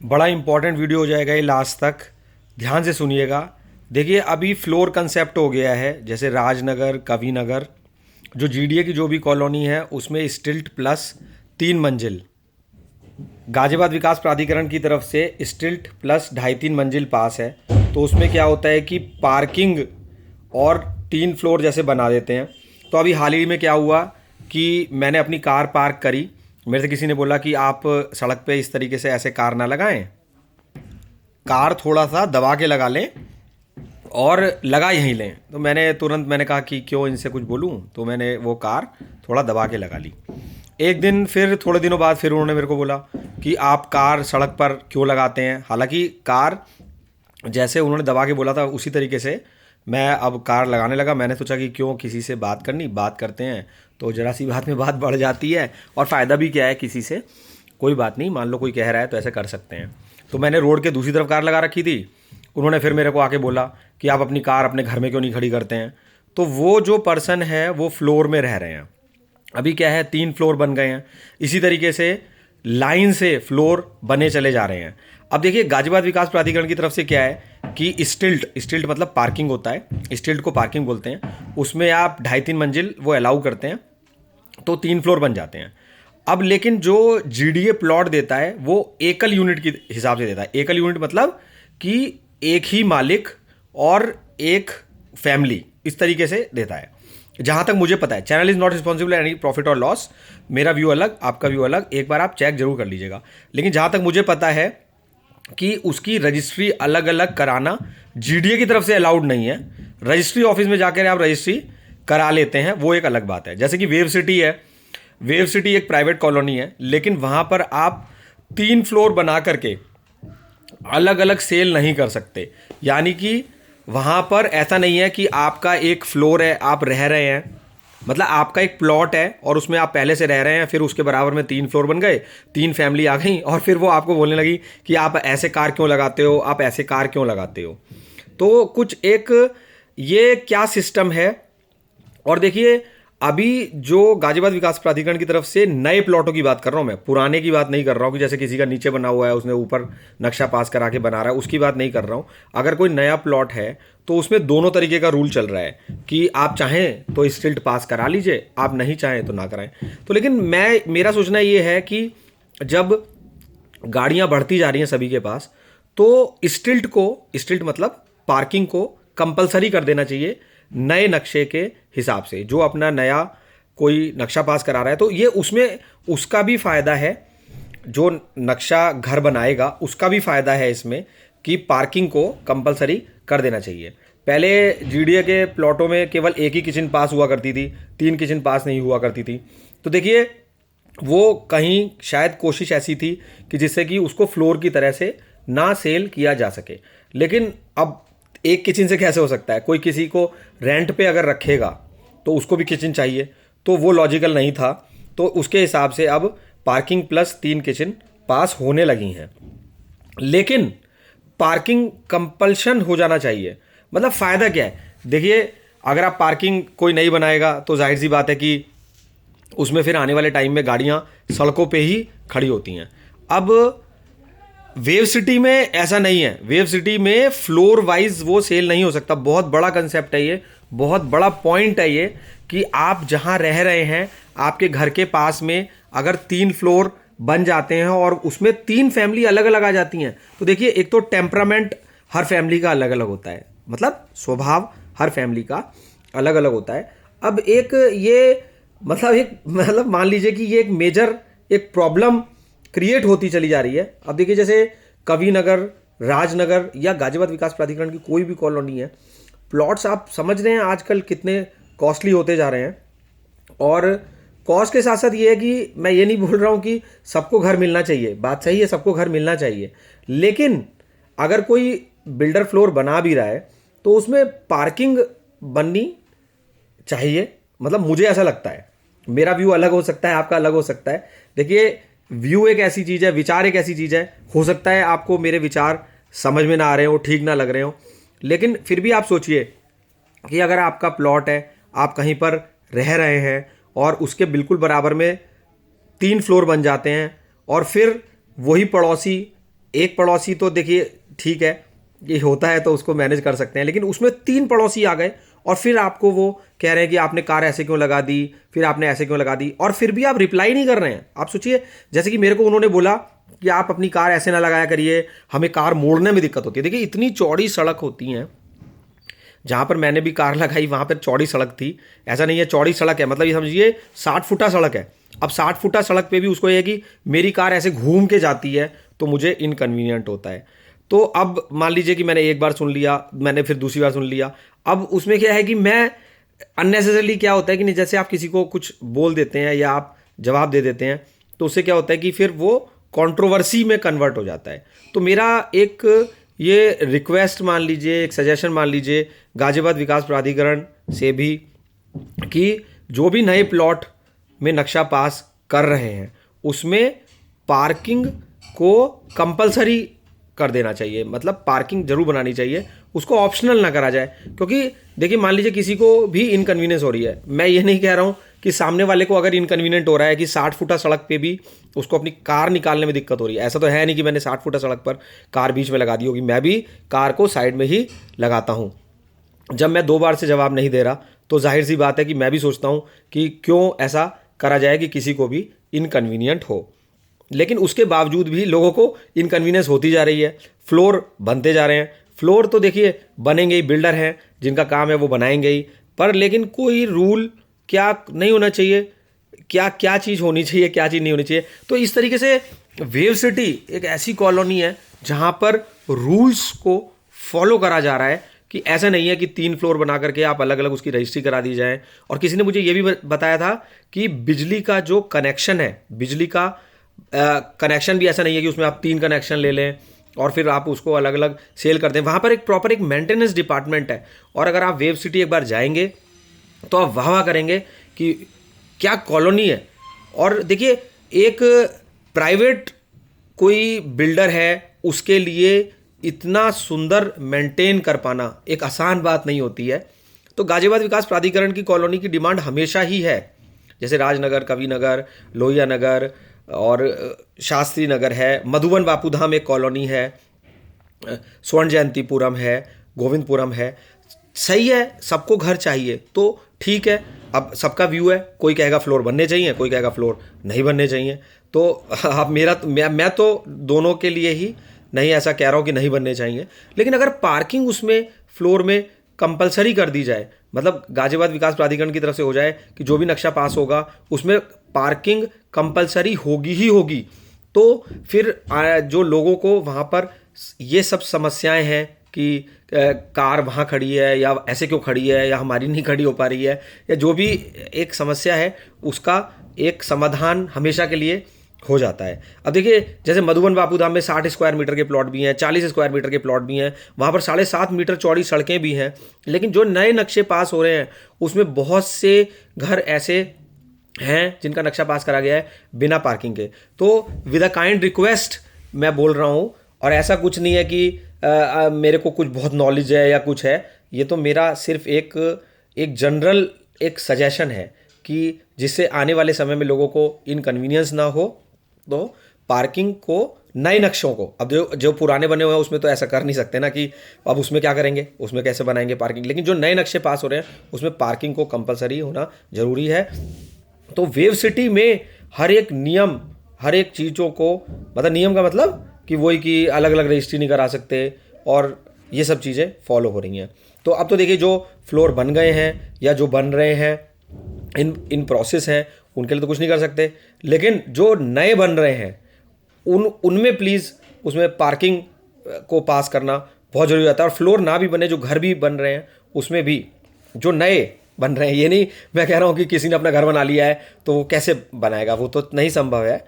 बड़ा important video हो जाएगा ये, लास्ट तक ध्यान से सुनिएगा। देखिए अभी फ्लोर कंसेप्ट हो गया है, जैसे राजनगर, कवि नगर, जो जीडीए की जो भी कॉलोनी है उसमें स्टिल्ट प्लस 3 मंजिल, गाजियाबाद विकास प्राधिकरण की तरफ से स्टिल्ट प्लस 2.5-3 मंजिल पास है। तो उसमें क्या होता है कि पार्किंग और 3 फ्लोर जैसे बना देते हैं। तो अभी हाल ही में क्या हुआ कि मैंने अपनी कार पार्क करी, मेरे से किसी ने बोला कि आप सड़क पे इस तरीके से ऐसे कार ना लगाएं, कार थोड़ा सा दबा के लगा लें और लगा यहीं लें। तो मैंने कहा कि क्यों इनसे कुछ बोलूं, तो मैंने वो कार थोड़ा दबा के लगा ली। एक दिन फिर थोड़े दिनों बाद फिर उन्होंने मेरे को बोला कि आप कार सड़क पर क्यों लगाते हैं। हालांकि कार जैसे उन्होंने दबा के बोला था उसी तरीके से मैं अब कार लगाने लगा। मैंने सोचा कि क्यों किसी से बात करनी, बात करते हैं तो ज़रा सी बात में बात बढ़ जाती है और फ़ायदा भी क्या है किसी से, कोई बात नहीं, मान लो कोई कह रहा है तो ऐसे कर सकते हैं। तो मैंने रोड के दूसरी तरफ कार लगा रखी थी। उन्होंने फिर मेरे को आके बोला कि आप अपनी कार अपने घर में क्यों नहीं खड़ी करते हैं। तो वो जो पर्सन है वो फ्लोर में रह रहे हैं, अभी क्या है 3 फ्लोर बन गए हैं, इसी तरीके से लाइन से फ्लोर बने चले जा रहे हैं। अब देखिए गाजियाबाद विकास प्राधिकरण की तरफ से क्या है कि स्टिल्ट मतलब पार्किंग होता है, स्टिल्ट को पार्किंग बोलते हैं, उसमें आप 2.5-3 मंजिल वो अलाउ करते हैं तो 3 फ्लोर बन जाते हैं। अब लेकिन जो जीडीए प्लॉट देता है वो एकल यूनिट के हिसाब से देता है। एकल यूनिट मतलब कि एक ही मालिक और एक फैमिली, इस तरीके से देता है जहां तक मुझे पता है। Channel is not responsible any profit और लॉस, मेरा व्यू अलग आपका व्यू अलग, एक बार आप चेक जरूर कर लीजिएगा। लेकिन जहां तक मुझे पता है कि उसकी रजिस्ट्री अलग अलग कराना जीडीए की तरफ से अलाउड नहीं है। रजिस्ट्री ऑफिस में जाकर आप रजिस्ट्री करा लेते हैं, वो एक अलग बात है। जैसे कि वेव सिटी है, वेव सिटी एक प्राइवेट कॉलोनी है, लेकिन वहां पर आप 3 फ्लोर बना करके अलग अलग सेल नहीं कर सकते। यानी कि वहां पर ऐसा नहीं है कि आपका एक फ्लोर है, आप रह रहे हैं, मतलब आपका एक प्लॉट है और उसमें आप पहले से रह रहे हैं, फिर उसके बराबर में 3 फ्लोर बन गए, 3 फैमिली आ गई और फिर वो आपको बोलने लगी कि आप ऐसे कार क्यों लगाते हो, आप ऐसे कार क्यों लगाते हो। तो कुछ एक ये क्या सिस्टम है। और देखिए अभी जो गाजियाबाद विकास प्राधिकरण की तरफ से नए प्लॉटों की बात कर रहा हूं मैं, पुराने की बात नहीं कर रहा हूं कि जैसे किसी का नीचे बना हुआ है उसने ऊपर नक्शा पास करा के बना रहा है, उसकी बात नहीं कर रहा हूं। अगर कोई नया प्लॉट है तो उसमें दोनों तरीके का रूल चल रहा है कि आप चाहें तो स्टिल्ट पास करा लीजिए, आप नहीं चाहें तो ना कराएं। तो लेकिन मेरा सोचना ये है कि जब गाड़ियां बढ़ती जा रही हैं सभी के पास, तो स्टिल्ट मतलब पार्किंग को कंपलसरी कर देना चाहिए नए नक्शे के हिसाब से। जो अपना नया कोई नक्शा पास करा रहा है तो ये उसमें उसका भी फायदा है, जो नक्शा घर बनाएगा उसका भी फायदा है इसमें कि पार्किंग को कंपलसरी कर देना चाहिए। पहले जीडीए के प्लॉटों में केवल एक ही किचन पास हुआ करती थी, 3 किचन पास नहीं हुआ करती थी। तो देखिए वो कहीं शायद कोशिश ऐसी थी कि जिससे कि उसको फ्लोर की तरह से ना सेल किया जा सके। लेकिन अब एक किचन से कैसे हो सकता है, कोई किसी को रेंट पे अगर रखेगा तो उसको भी किचन चाहिए, तो वो लॉजिकल नहीं था। तो उसके हिसाब से अब पार्किंग प्लस 3 किचन पास होने लगी हैं। लेकिन पार्किंग कंपल्शन हो जाना चाहिए। मतलब फ़ायदा क्या है, देखिए अगर आप पार्किंग कोई नहीं बनाएगा तो जाहिर सी बात है कि उसमें फिर आने वाले टाइम में गाड़ियां सड़कों पे ही खड़ी होती हैं। अब वेव सिटी में ऐसा नहीं है, वेव सिटी में फ्लोर वाइज वो सेल नहीं हो सकता। बहुत बड़ा कंसेप्ट है ये, बहुत बड़ा पॉइंट है ये कि आप जहां रह रहे हैं आपके घर के पास में अगर 3 फ्लोर बन जाते हैं और उसमें 3 फैमिली अलग अलग आ जाती हैं, तो देखिए एक तो टेम्परामेंट हर फैमिली का अलग अलग होता है, मतलब स्वभाव हर फैमिली का अलग अलग होता है। अब एक ये मतलब मान लीजिए कि ये एक मेजर एक प्रॉब्लम क्रिएट होती चली जा रही है। अब देखिए जैसे कवि नगर, राजनगर या गाजियाबाद विकास प्राधिकरण की कोई भी कॉलोनी है, प्लॉट्स आप समझ रहे हैं आजकल कितने कॉस्टली होते जा रहे हैं। और कॉस्ट के साथ साथ ये है कि मैं ये नहीं बोल रहा हूँ कि सबको घर मिलना चाहिए, बात सही है, सबको घर मिलना चाहिए। लेकिन अगर कोई बिल्डर फ्लोर बना भी रहा है तो उसमें पार्किंग बननी चाहिए, मतलब मुझे ऐसा लगता है। मेरा व्यू अलग हो सकता है, आपका अलग हो सकता है। देखिए व्यू एक ऐसी चीज़ है, विचार एक ऐसी चीज़ है, हो सकता है आपको मेरे विचार समझ में ना आ रहे हो, ठीक ना लग रहे हो, लेकिन फिर भी आप सोचिए कि अगर आपका प्लॉट है, आप कहीं पर रह रहे हैं और उसके बिल्कुल बराबर में 3 फ्लोर बन जाते हैं और फिर वही पड़ोसी एक पड़ोसी तो देखिए ठीक है, ये होता है तो उसको मैनेज कर सकते हैं, लेकिन उसमें 3 पड़ोसी आ गए और फिर आपको वो कह रहे हैं कि आपने कार ऐसे क्यों लगा दी, फिर आपने ऐसे क्यों लगा दी, और फिर भी आप रिप्लाई नहीं कर रहे हैं। आप सोचिए, जैसे कि मेरे को उन्होंने बोला कि आप अपनी कार ऐसे ना लगाया करिए, हमें कार मोड़ने में दिक्कत होती है। देखिए इतनी चौड़ी सड़क होती हैं, जहाँ पर मैंने भी कार लगाई वहाँ पर चौड़ी सड़क थी। ऐसा नहीं है चौड़ी सड़क है, मतलब ये समझिए 60 फुटा सड़क है। अब 60 फुटा सड़क पे भी उसको ये है कि मेरी कार ऐसे घूम के जाती है तो मुझे इनकन्वीनियंट होता है। तो अब मान लीजिए कि मैंने एक बार सुन लिया, मैंने फिर दूसरी बार सुन लिया, अब उसमें क्या है कि मैं अननेसेसरली क्या होता है कि नहीं, जैसे आप किसी को कुछ बोल देते हैं या आप जवाब दे देते हैं तो उससे क्या होता है कि फिर वो कंट्रोवर्सी में कन्वर्ट हो जाता है। तो मेरा एक ये रिक्वेस्ट मान लीजिए, एक सजेशन मान लीजिए गाजियाबाद विकास प्राधिकरण से भी, कि जो भी नए प्लॉट में नक्शा पास कर रहे हैं उसमें पार्किंग को कंपलसरी कर देना चाहिए, मतलब पार्किंग जरूर बनानी चाहिए, उसको ऑप्शनल ना करा जाए। क्योंकि देखिए मान लीजिए किसी को भी इनकन्वीनियंस हो रही है, मैं ये नहीं कह रहा हूँ कि सामने वाले को अगर इनकन्वीनियंट हो रहा है कि 60 फुटा सड़क पे भी उसको अपनी कार निकालने में दिक्कत हो रही है, ऐसा तो है नहीं कि मैंने 60 फुटा सड़क पर कार बीच में लगा दी होगी, मैं भी कार को साइड में ही लगाता हूँ। जब मैं 2 बार से जवाब नहीं दे रहा तो जाहिर सी बात है कि मैं भी सोचता हूँ कि क्यों ऐसा करा जाए कि किसी को भी इनकन्वीनियंट हो। लेकिन उसके बावजूद भी लोगों को इनकन्वीनियंस होती जा रही है, फ्लोर बनते जा रहे हैं। फ्लोर तो देखिए बनेंगे ही, बिल्डर हैं जिनका काम है वो बनाएंगे ही, पर लेकिन कोई रूल क्या नहीं होना चाहिए, क्या क्या चीज़ होनी चाहिए, क्या चीज़ नहीं होनी चाहिए। तो इस तरीके से वेव सिटी एक ऐसी कॉलोनी है जहाँ पर रूल्स को फॉलो करा जा रहा है, कि ऐसा नहीं है कि 3 फ्लोर बना करके आप अलग अलग उसकी रजिस्ट्री करा दी जाए। और किसी ने मुझे ये भी बताया था कि बिजली का जो कनेक्शन है, बिजली का कनेक्शन भी ऐसा नहीं है कि उसमें आप 3 कनेक्शन ले लें और फिर आप उसको अलग अलग सेल कर दें। वहाँ पर एक प्रॉपर एक मेंटेनेंस डिपार्टमेंट है। और अगर आप वेव सिटी एक बार जाएंगे तो आप वाह करेंगे कि क्या कॉलोनी है। और देखिए एक प्राइवेट कोई बिल्डर है, उसके लिए इतना सुंदर मेंटेन कर पाना एक आसान बात नहीं होती है। तो गाजियाबाद विकास प्राधिकरण की कॉलोनी की डिमांड हमेशा ही है, जैसे राजनगर, कवि नगर, लोहिया नगर और शास्त्री नगर है, मधुबन बापूधाम एक कॉलोनी है, स्वर्ण जयंतीपुरम है, गोविंदपुरम है। सही है, सबको घर चाहिए तो ठीक है। अब सबका व्यू है, कोई कहेगा फ्लोर बनने चाहिए, कोई कहेगा फ्लोर नहीं बनने चाहिए। तो अब मैं तो दोनों के लिए ही नहीं ऐसा कह रहा हूँ कि नहीं बनने चाहिए, लेकिन अगर पार्किंग उसमें फ्लोर में कंपलसरी कर दी जाए, मतलब गाजियाबाद विकास प्राधिकरण की तरफ से हो जाए कि जो भी नक्शा पास होगा उसमें पार्किंग कंपलसरी होगी ही होगी, तो फिर जो लोगों को वहाँ पर ये सब समस्याएं हैं कि कार वहाँ खड़ी है या ऐसे क्यों खड़ी है या हमारी नहीं खड़ी हो पा रही है, या जो भी एक समस्या है उसका एक समाधान हमेशा के लिए हो जाता है। अब देखिए जैसे मधुबन बापूधाम में 60 स्क्वायर मीटर के प्लॉट भी हैं, 40 स्क्वायर मीटर के प्लॉट भी हैं, वहाँ पर 7.5 मीटर चौड़ी सड़कें भी हैं, लेकिन जो नए नक्शे पास हो रहे हैं उसमें बहुत से घर ऐसे हैं जिनका नक्शा पास करा गया है बिना पार्किंग के। तो विद अ काइंड रिक्वेस्ट मैं बोल रहा हूँ, और ऐसा कुछ नहीं है कि मेरे को कुछ बहुत नॉलेज है या कुछ है, ये तो मेरा सिर्फ एक जनरल एक सजेशन है कि जिससे आने वाले समय में लोगों को इनकन्वीनियंस ना हो। तो पार्किंग को नए नक्शों को, अब जो पुराने बने हुए हैं उसमें तो ऐसा कर नहीं सकते ना कि अब उसमें क्या करेंगे, उसमें कैसे बनाएंगे पार्किंग, लेकिन जो नए नक्शे पास हो रहे हैं उसमें पार्किंग को कंपलसरी होना जरूरी है। तो वेव सिटी में हर एक नियम, हर एक चीज़ों को, मतलब नियम का मतलब कि वही कि अलग अलग रजिस्ट्री नहीं करा सकते और ये सब चीज़ें फॉलो हो रही हैं। तो अब तो देखिए जो फ्लोर बन गए हैं या जो बन रहे हैं इन प्रोसेस हैं उनके लिए तो कुछ नहीं कर सकते, लेकिन जो नए बन रहे हैं उनमें प्लीज़ उसमें पार्किंग को पास करना बहुत ज़रूरी होता है। और फ्लोर ना भी बने, जो घर भी बन रहे हैं उसमें भी जो नए बन रहे हैं, ये नहीं मैं कह रहा हूँ कि किसी ने अपना घर बना लिया है तो वो कैसे बनाएगा, वो तो नहीं संभव है।